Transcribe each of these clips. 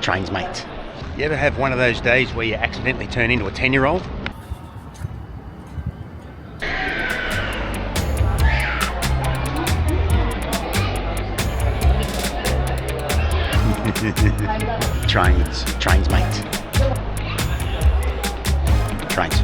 trains, mate. You ever have one of those days where you accidentally turn into a 10-year-old? Trains, mate. Trains.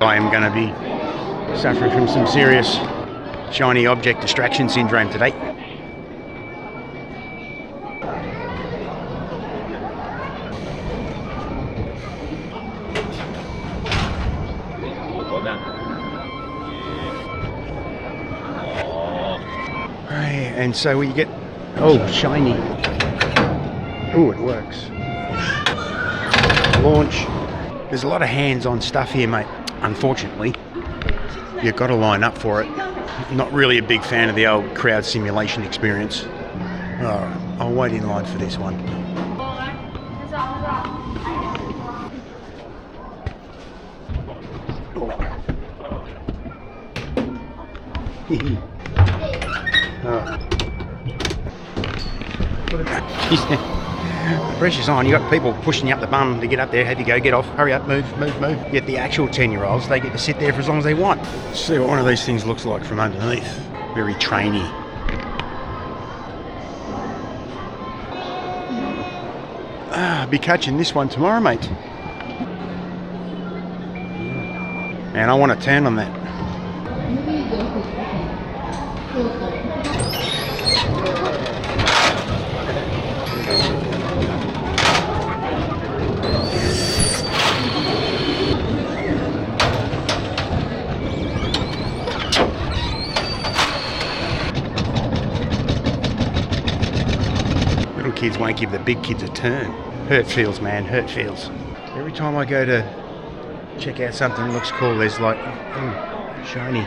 I am going to be suffering from some serious shiny object distraction syndrome today. And so we get, oh, shiny. Oh, it works. Launch. There's a lot of hands-on stuff here, mate. Unfortunately, you've got to line up for it. Not really a big fan of the old crowd simulation experience. Alright, I'll wait in line for this one. The pressure's on. You got people pushing you up the bum to get up there. Have you go, get off, hurry up, move. Yet the actual 10-year-olds, they get to sit there for as long as they want. Let's see what one of these things looks like from underneath. Very trainy. I'll be catching this one tomorrow, mate. And I want to turn on that. Kids won't give the big kids a turn. Hurt feels, man, hurt feels. Every time I go to check out something that looks cool, there's like, oh, shiny.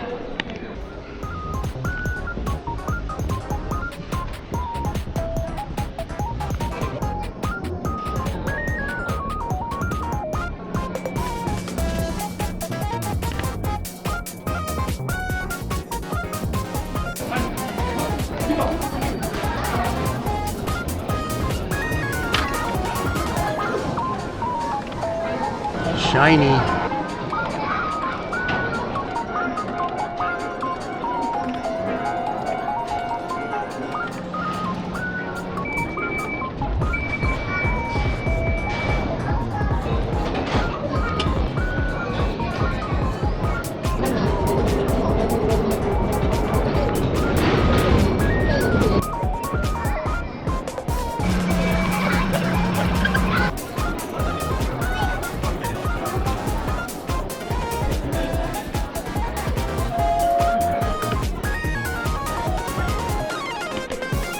Shiny.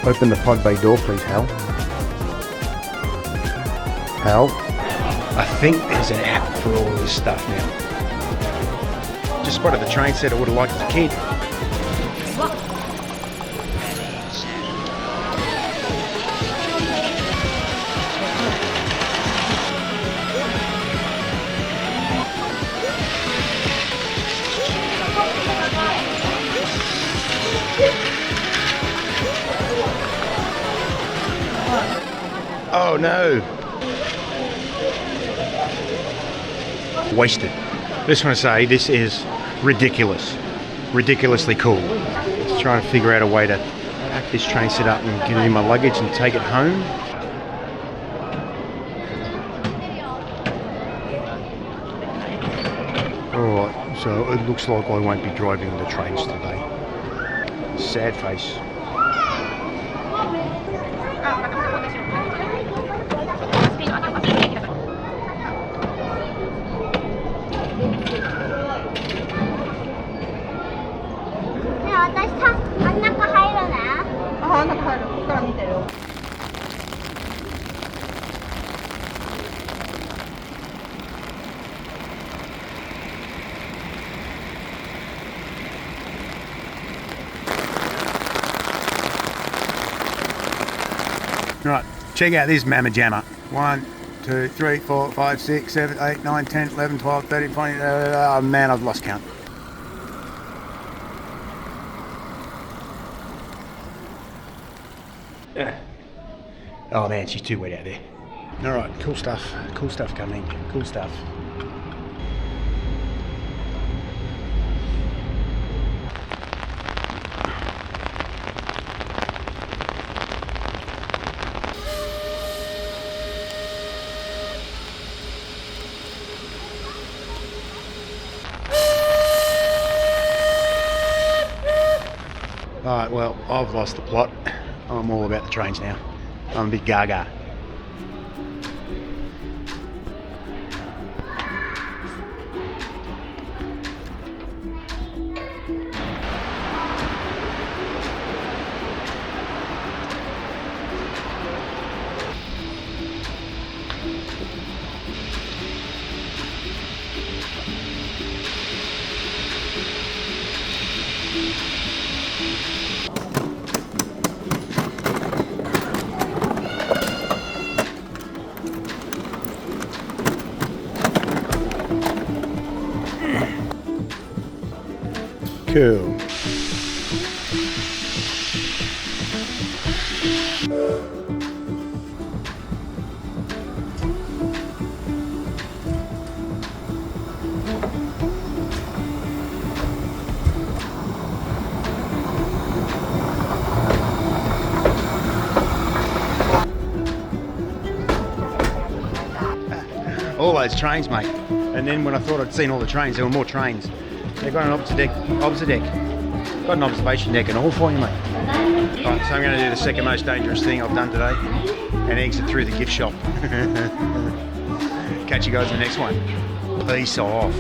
Open the pod bay door, please, Hal. Hal? I think there's an app for all this stuff now. Just spotted the train set I would have liked as a kid. Oh no! Wasted. Just want to say this is ridiculous. Ridiculously cool. Just trying to figure out a way to pack this train set up and get it in my luggage and take it home. Alright, so it looks like I won't be driving the trains today. Sad face. Right, check out this mamma jamma. 1, 2, 3, 4, 5, 6, 7, 8, 9, 10, 11, 12, 13, 20. Oh man, I've lost count. Oh man, she's too wet out there. Alright, cool stuff. Cool stuff coming. Cool stuff. Alright, well, I've lost the plot. I'm all about the trains now. I'm a bit gaga. Cool. All those trains, mate. And then when I thought I'd seen all the trains, there were more trains. They've got an opposite deck. Got an observation deck and all for you, mate. Right, so I'm going to do the second most dangerous thing I've done today and exit through the gift shop. Catch you guys in the next one. Peace off.